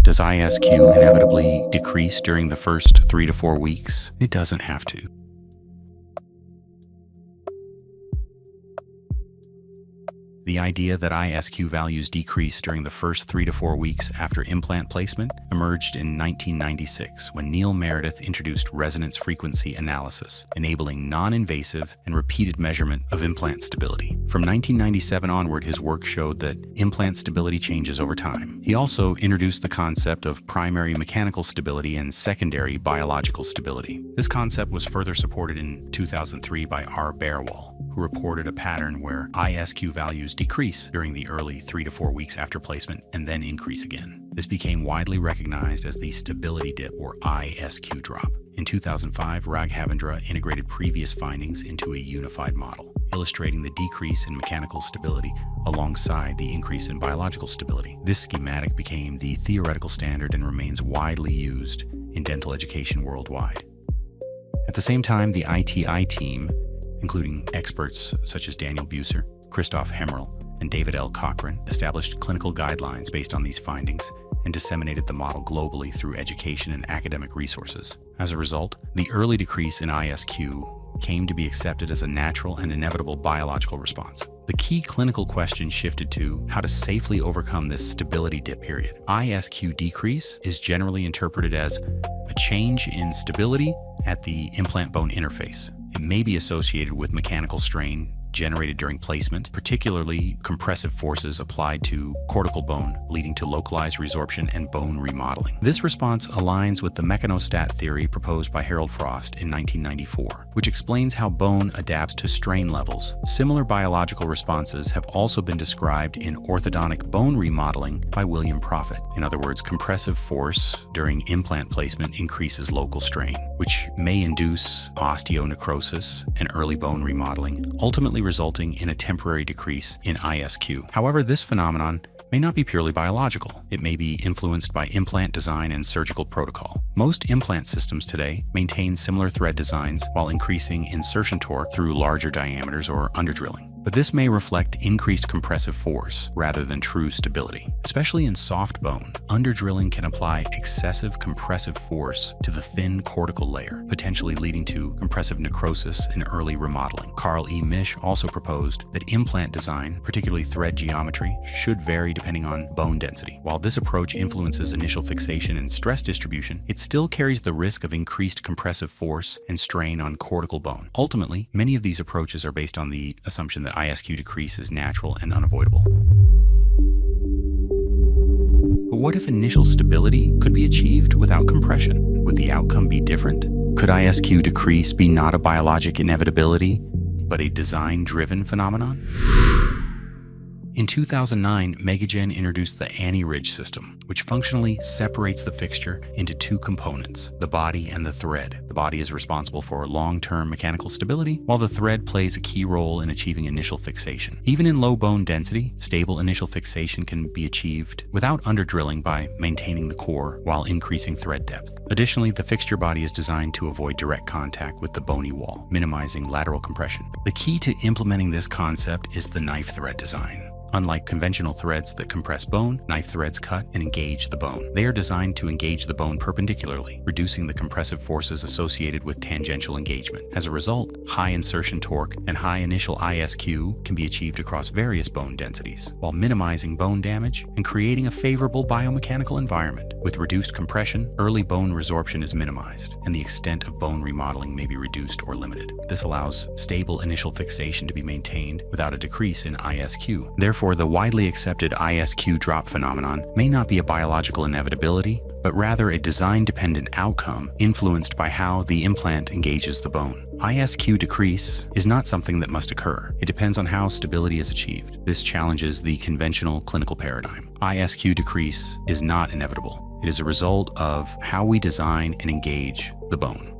Does ISQ inevitably decrease during the first 3 to 4 weeks? It doesn't have to. The idea that ISQ values decrease during the first 3 to 4 weeks after implant placement emerged in 1996 when Neil Meredith introduced resonance frequency analysis, enabling non-invasive and repeated measurement of implant stability. From 1997 onward, his work showed that implant stability changes over time. He also introduced the concept of primary mechanical stability and secondary biological stability. This concept was further supported in 2003 by 𝗟𝗘𝗦𝗏, who reported a pattern where ISQ values decrease during the early 3 to 4 weeks after placement and then increase again. This became widely recognized as the stability dip, or ISQ drop. In 2005, Raghavendra integrated previous findings into a unified model, illustrating the decrease in mechanical stability alongside the increase in biological stability. This schematic became the theoretical standard and remains widely used in dental education worldwide. At the same time, the ITI team, including experts such as Daniel Buser, Christoph Hemmerl, and David L. Cochran, established clinical guidelines based on these findings and disseminated the model globally through education and academic resources. As a result, the early decrease in ISQ came to be accepted as a natural and inevitable biological response. The key clinical question shifted to how to safely overcome this stability dip period. ISQ decrease is generally interpreted as a change in stability at the implant bone interface. It may be associated with mechanical strain generated during placement, particularly compressive forces applied to cortical bone, leading to localized resorption and bone remodeling. This response aligns with the mechanostat theory proposed by Harold Frost in 1994, which explains how bone adapts to strain levels. Similar biological responses have also been described in orthodontic bone remodeling by William Prophet. In other words, compressive force during implant placement increases local strain, which may induce osteonecrosis and early bone remodeling, ultimately resulting in a temporary decrease in ISQ. However, this phenomenon may not be purely biological. It may be influenced by implant design and surgical protocol. Most implant systems today maintain similar thread designs while increasing insertion torque through larger diameters or underdrilling. But this may reflect increased compressive force rather than true stability. Especially in soft bone, underdrilling can apply excessive compressive force to the thin cortical layer, potentially leading to compressive necrosis and early remodeling. Carl E. Misch also proposed that implant design, particularly thread geometry, should vary depending on bone density. While this approach influences initial fixation and stress distribution, it still carries the risk of increased compressive force and strain on cortical bone. Ultimately, many of these approaches are based on the assumption that ISQ decrease is natural and unavoidable. But what if initial stability could be achieved without compression? Would the outcome be different? Could ISQ decrease be not a biologic inevitability, but a design-driven phenomenon? In 2009, Megagen introduced the 𝗟𝗘𝗔𝗗𝗦 system, which functionally separates the fixture into two components, the body and the thread. The body is responsible for long-term mechanical stability, while the thread plays a key role in achieving initial fixation. Even in low bone density, stable initial fixation can be achieved without underdrilling by maintaining the core while increasing thread depth. Additionally, the fixture body is designed to avoid direct contact with the bony wall, minimizing lateral compression. The key to implementing this concept is the knife thread design. Unlike conventional threads that compress bone, knife threads cut and engage the bone. They are designed to engage the bone perpendicularly, reducing the compressive forces associated with tangential engagement. As a result, high insertion torque and high initial ISQ can be achieved across various bone densities, while minimizing bone damage and creating a favorable biomechanical environment. With reduced compression, early bone resorption is minimized, and the extent of bone remodeling may be reduced or limited. This allows stable initial fixation to be maintained without a decrease in ISQ. Therefore, the widely accepted ISQ drop phenomenon may not be a biological inevitability, but rather a design-dependent outcome influenced by how the implant engages the bone. ISQ decrease is not something that must occur. It depends on how stability is achieved. This challenges the conventional clinical paradigm. ISQ decrease is not inevitable. It is a result of how we design and engage the bone.